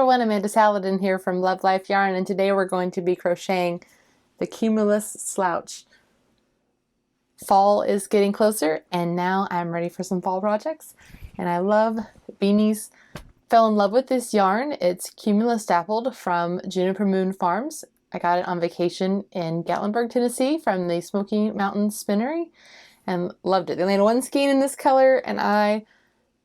everyone, Amanda Saladin here from Love Life Yarn, and today we're going to be crocheting the Cumulus Slouch. Fall is getting closer and now I'm ready for some fall projects, and I love beanies. Fell in love with this yarn. It's Cumulus dappled from Juniper Moon Farms. I got it on vacation in Gatlinburg, Tennessee from the Smoky Mountains Spinnery and loved it. They only had one skein in this color and I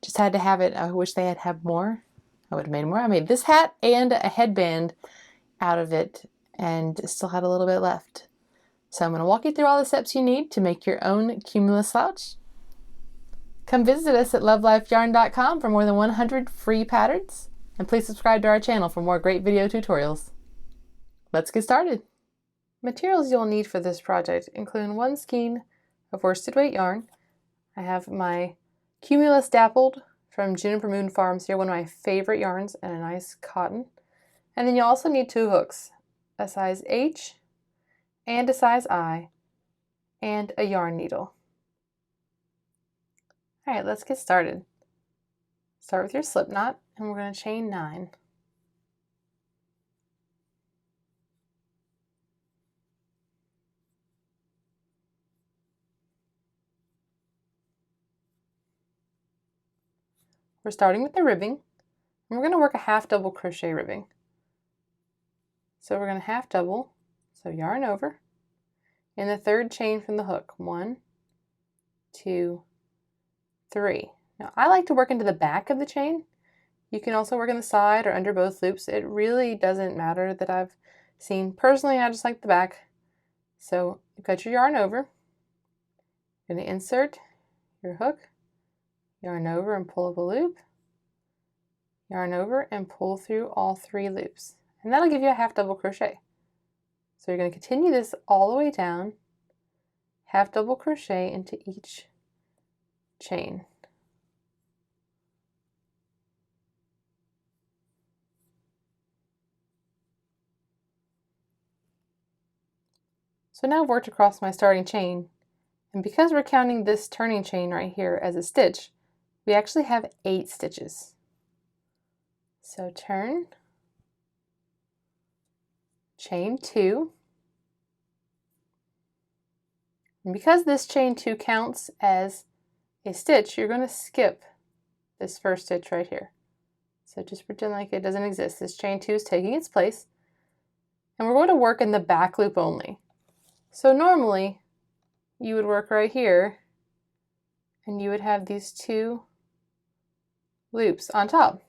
just had to have it. I wish they had more. I would have made more. I made this hat and a headband out of it and still had a little bit left. So I'm going to walk you through all the steps you need to make your own Cumulus Slouch. Come visit us at love.life.yarn.com for more than 100 free patterns. And please subscribe to our channel for more great video tutorials. Let's get started. Materials you'll need for this project include one skein of worsted weight yarn. I have my Cumulus dappled from Juniper Moon Farms here, one of my favorite yarns, and a nice cotton. And then you also need two hooks, a size H and a size I, and a yarn needle. All right, let's get started. Start with your slip knot, and we're going to chain 9. We're starting with the ribbing, and we're going to work a half double crochet ribbing. So we're going to half double, so yarn over, in the third chain from the hook. 1, 2, 3. Now I like to work into the back of the chain. You can also work on the side or under both loops. It really doesn't matter that I've seen. Personally, I just like the back. So you cut your yarn over. You're going to insert your hook, yarn over and pull up a loop, yarn over and pull through all 3 loops. And that'll give you a half double crochet. So you're going to continue this all the way down, half double crochet into each chain. So now I've worked across my starting chain, and because we're counting this turning chain right here as a stitch, we actually have 8 stitches. So turn, chain 2, and because this chain 2 counts as a stitch, you're going to skip this first stitch right here. So just pretend like it doesn't exist. This chain 2 is taking its place, and we're going to work in the back loop only. So normally you would work right here and you would have these 2 loops on top.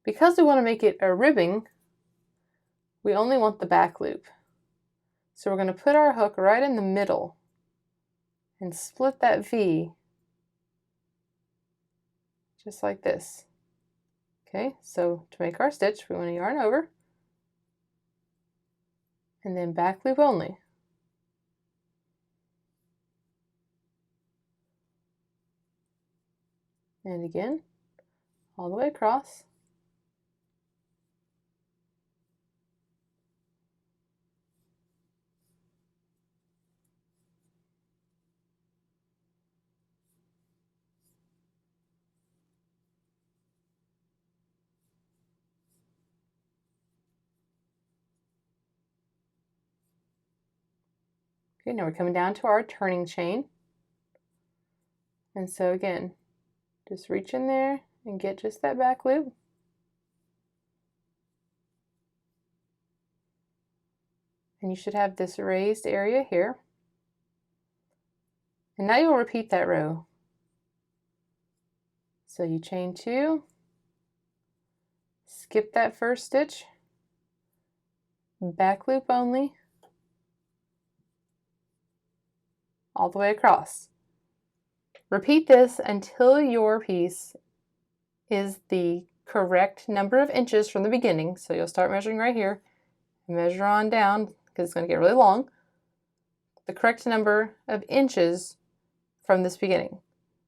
Because we want to make it a ribbing, we only want the back loop. So we're going to put our hook right in the middle and split that V just like this. Okay, so to make our stitch, we want to yarn over and then back loop only. And again, all the way across. Okay, now we're coming down to our turning chain. And so again, just reach in there and get just that back loop. And you should have this raised area here. And now you'll repeat that row. So you chain 2, skip that first stitch, back loop only, all the way across. Repeat this until your piece is the correct number of inches from the beginning. So you'll start measuring right here and measure on down because it's going to get really long. The correct number of inches from this beginning.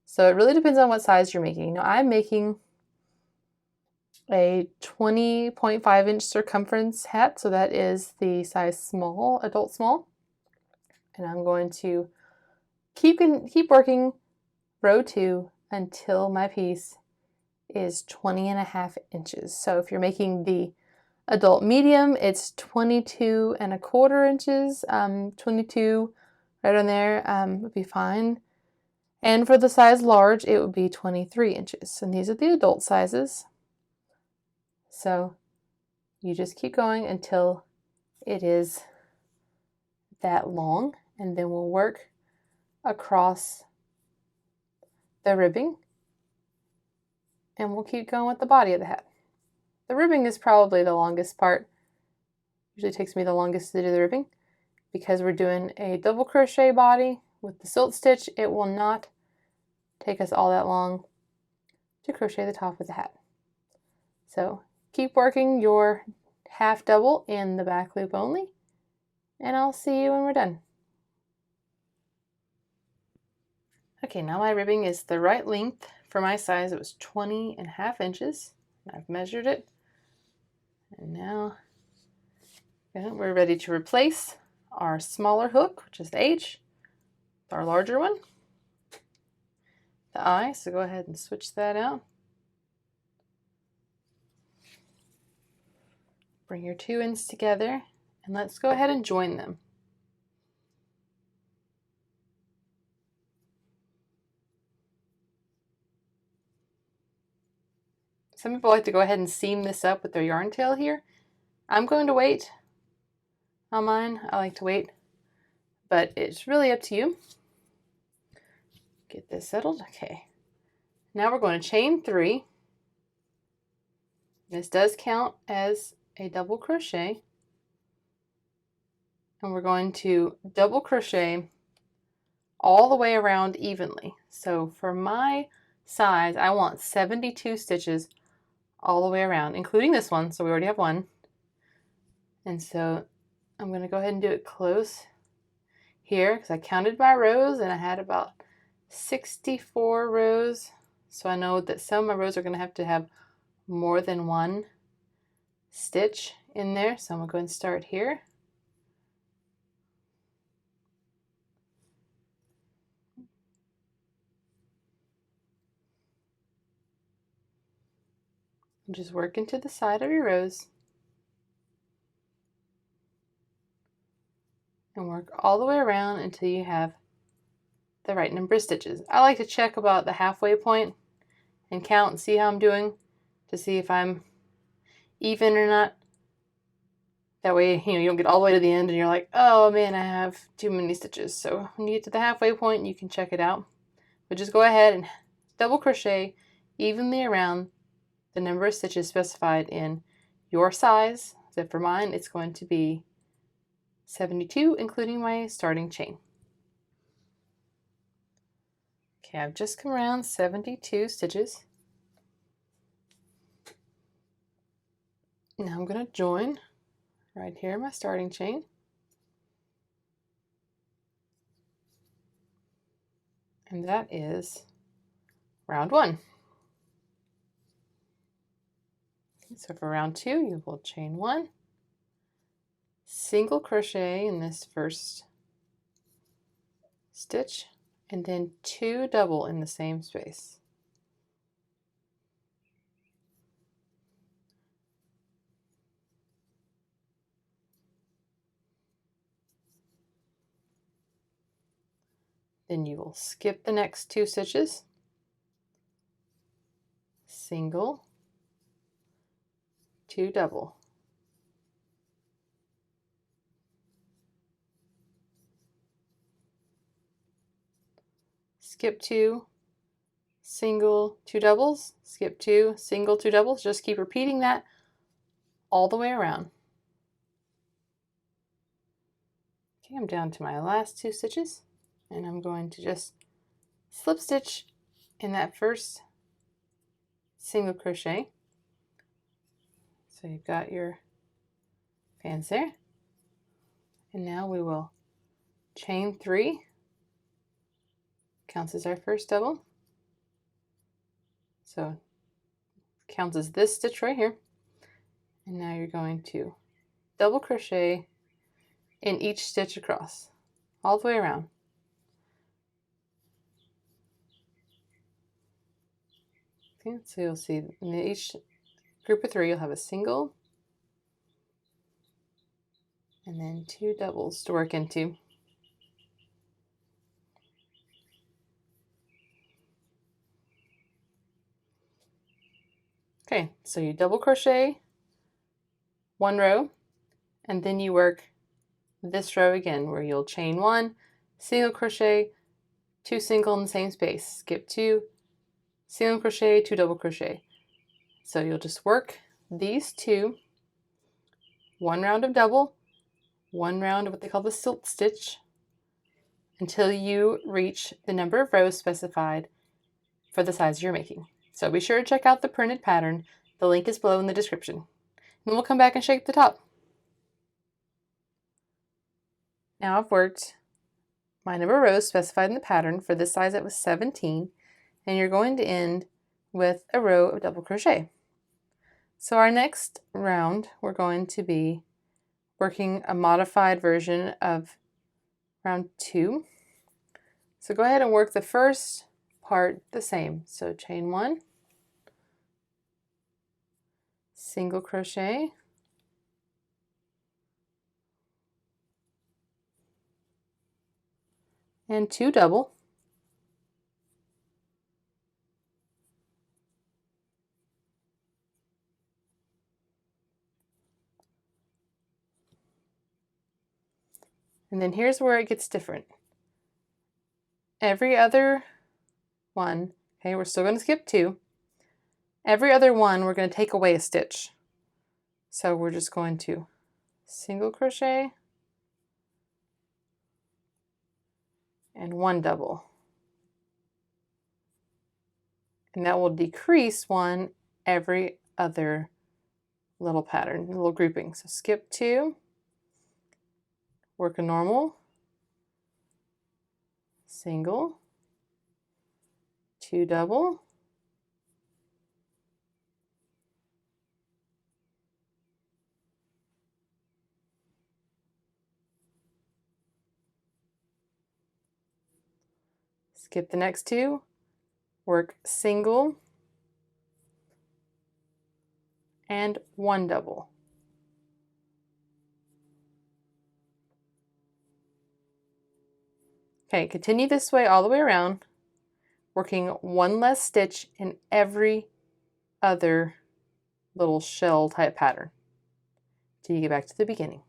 So it really depends on what size you're making. Now I'm making a 20.5 inch circumference hat, so that is the size small, adult small. And I'm going to keep working row 2 until my piece is 20.5 inches. So if you're making the adult medium, it's 22.25 inches. 22 right on there would be fine. And for the size large, it would be 23 inches. And these are the adult sizes. So you just keep going until it is that long, and then we'll work across the ribbing, and we'll keep going with the body of the hat. The ribbing is probably the longest part. Usually takes me the longest to do the ribbing. Because we're doing a double crochet body with the silt stitch, it will not take us all that long to crochet the top of the hat. So keep working your half double in the back loop only, and I'll see you when we're done. Okay, now my ribbing is the right length for my size. It was 20.5 inches. I've measured it, and now we're ready to replace our smaller hook, which is the H, with our larger one, the I. So go ahead and switch that out. Bring your two ends together, and let's go ahead and join them. Some people like to go ahead and seam this up with their yarn tail here. I'm going to wait on mine. I like to wait, but it's really up to you. Get this settled. Okay. Now we're going to chain 3. This does count as a double crochet. And we're going to double crochet all the way around evenly. So for my size, I want 72 stitches all the way around, including this one. So we already have one. And so I'm going to go ahead and do it close here because I counted my rows and I had about 64 rows. So I know that some of my rows are going to have more than one stitch in there. So I'm going to go ahead and start here. And just work into the side of your rows. And work all the way around until you have the right number of stitches. I like to check about the halfway point and count and see how I'm doing to see if I'm even or not. That way, you don't get all the way to the end and you're like, oh man, I have too many stitches. So when you get to the halfway point, you can check it out. But just go ahead and double crochet evenly around the number of stitches specified in your size. So for mine, it's going to be 72, including my starting chain. Okay, I've just come around 72 stitches. Now I'm going to join right here in my starting chain. And that is round 1. So for round 2, you will chain 1, single crochet in this first stitch, and then 2 double in the same space. Then you will skip the next 2 stitches, single, 2 double. Skip 2, single, 2 doubles, skip 2, single, 2 doubles. Just keep repeating that all the way around. Okay, I'm down to my last 2 stitches, and I'm going to just slip stitch in that first single crochet. So you've got your fans there. And now we will chain 3, counts as our first double. So counts as this stitch right here. And now you're going to double crochet in each stitch across, all the way around. Okay, so you'll see in each group of 3 you'll have a single and then 2 doubles to work into. Okay, so you double crochet 1 row, and then you work this row again where you'll chain 1, single crochet, 2 single in the same space, skip 2, single crochet, 2 double crochet. So you'll just work these 2, 1 round of double, 1 round of what they call the silt stitch, until you reach the number of rows specified for the size you're making. So be sure to check out the printed pattern. The link is below in the description. And then we'll come back and shape the top. Now I've worked my number of rows specified in the pattern. For this size it was 17, and you're going to end with a row of double crochet. So our next round we're going to be working a modified version of round 2. So go ahead and work the first part the same. So chain 1, single crochet, and 2 double, and then here's where it gets different. Every other one, okay, we're still going to skip 2. Every other one we're going to take away a stitch. So we're just going to single crochet and 1 double. And that will decrease 1 every other little pattern, little grouping. So skip 2, work a normal, single, 2 double, skip the next 2, work single and 1 double. Okay, continue this way all the way around, working 1 less stitch in every other little shell type pattern till you get back to the beginning.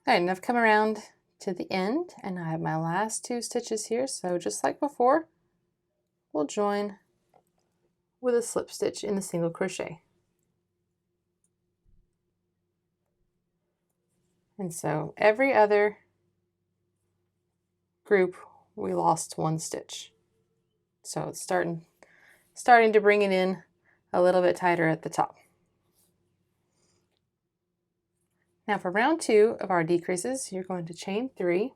All right, and I've come around to the end and I have my last 2 stitches here. So just like before, we'll join with a slip stitch in the single crochet. And so every other group we lost 1 stitch. So it's starting to bring it in a little bit tighter at the top. Now for round 2 of our decreases, you're going to chain 3,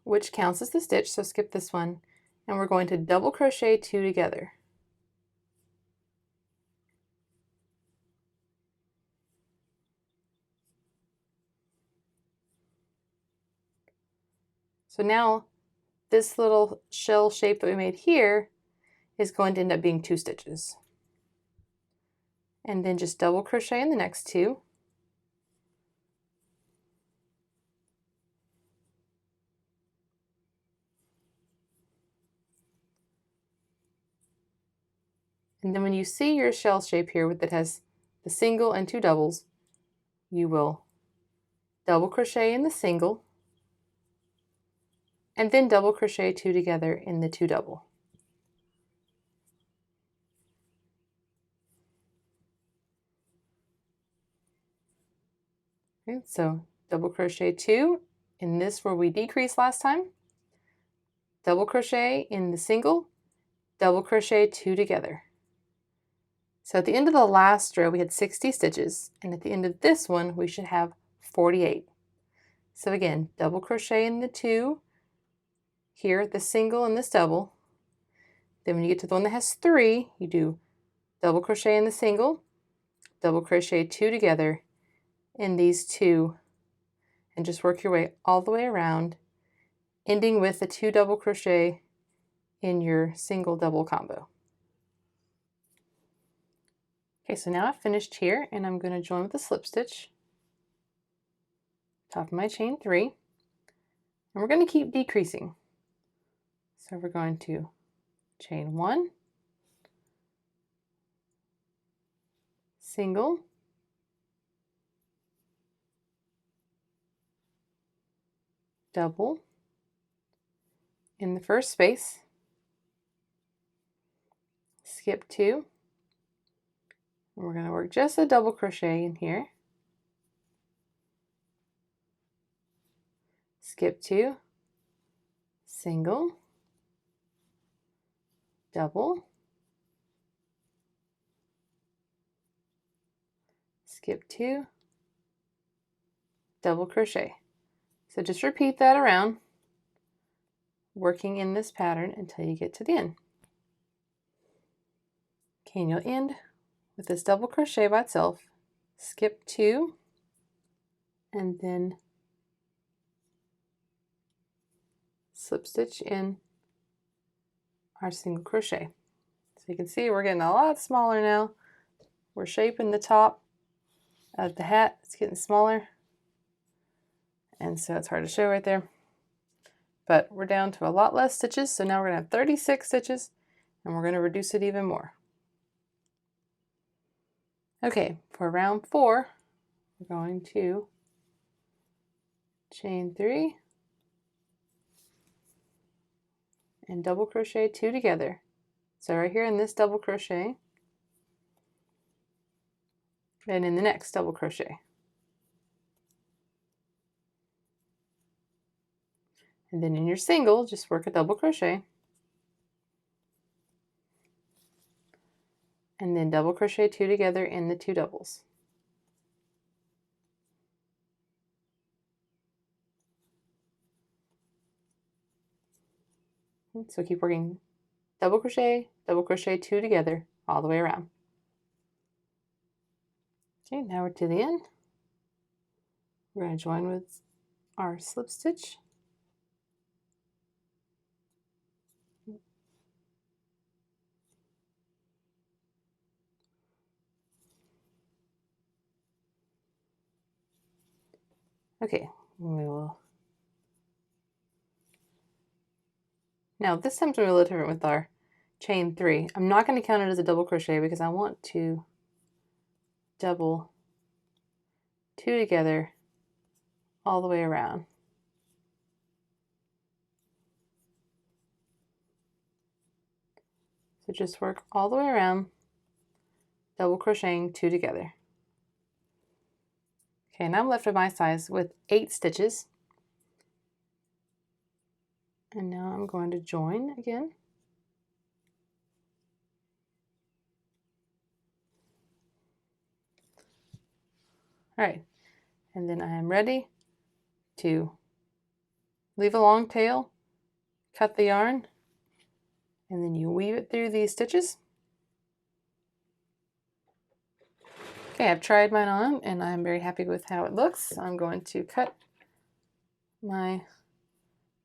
which counts as the stitch, so skip this one, and we're going to double crochet 2 together. So now this little shell shape that we made here is going to end up being 2 stitches. And then just double crochet in the next 2. And then when you see your shell shape here that has the single and 2 doubles, you will double crochet in the single and then double crochet 2 together in the 2 double. Okay, so double crochet 2 in this where we decreased last time, double crochet in the single, double crochet 2 together. So at the end of the last row we had 60 stitches, and at the end of this one we should have 48. So again, double crochet in the 2 here, the single and this double. Then when you get to the one that has 3, you do double crochet in the single, double crochet 2 together in these 2, and just work your way all the way around, ending with a 2 double crochet in your single double combo. Okay, so now I've finished here, and I'm going to join with a slip stitch, top of my chain 3, and we're going to keep decreasing. So we're going to chain 1, single, double in the first space, skip 2, and we're going to work just a double crochet in here, skip 2, single, double, skip 2, double crochet. So just repeat that around, working in this pattern until you get to the end. Okay, and you'll end with this double crochet by itself, skip 2, and then slip stitch in our single crochet. So you can see we're getting a lot smaller now. We're shaping the top of the hat. It's getting smaller, and so it's hard to show right there. But we're down to a lot less stitches, so now we're going to have 36 stitches, and we're going to reduce it even more. Okay, for round 4, we're going to chain 3 and double crochet 2 together. So right here in this double crochet, and in the next double crochet. And then in your single, just work a double crochet, and then double crochet 2 together in the 2 doubles. So keep working double crochet 2 together all the way around. Okay, now we're to the end. We're going to join with our slip stitch. Okay, we will. Now this time's going to be a little different with our chain 3. I'm not going to count it as a double crochet because I want to double 2 together all the way around. So just work all the way around, double crocheting 2 together. Okay, now I'm left with my size with 8 stitches. And now I'm going to join again. All right, and then I am ready to leave a long tail, cut the yarn, and then you weave it through these stitches. Okay, I've tried mine on and I'm very happy with how it looks. So I'm going to cut my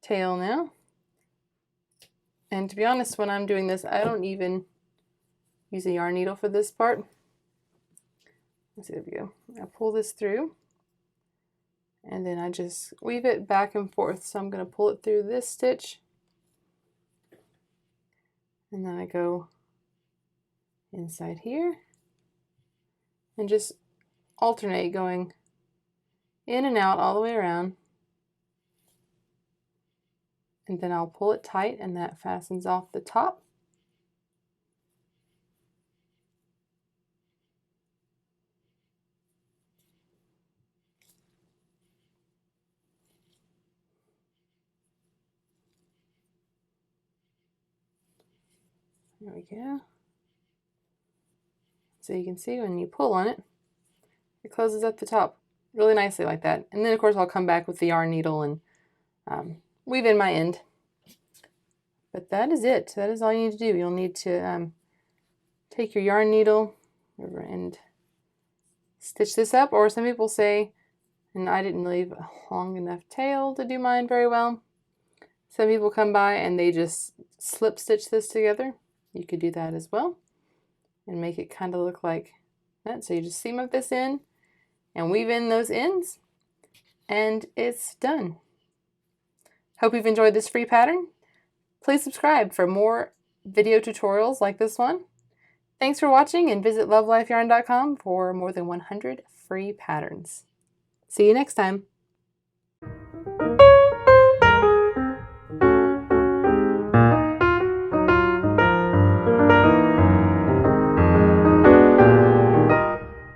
tail now. And to be honest, when I'm doing this, I don't even use a yarn needle for this part. Let's see, there we go. I pull this through and then I just weave it back and forth. So I'm going to pull it through this stitch and then I go inside here and just alternate going in and out all the way around. And then I'll pull it tight and that fastens off the top. There we go. So you can see when you pull on it, it closes at the top really nicely like that. And then of course I'll come back with the yarn needle and weave in my end. But that is it. That is all you need to do. You'll need to take your yarn needle and stitch this up, or some people say, and I didn't leave a long enough tail to do mine very well, Some people come by and they just slip stitch this together. You could do that as well and make it kind of look like that. So you just seam up this end and weave in those ends and it's done. Hope you've enjoyed this free pattern. Please subscribe for more video tutorials like this one. Thanks for watching and visit love.life.yarn.com for more than 100 free patterns. See you next time.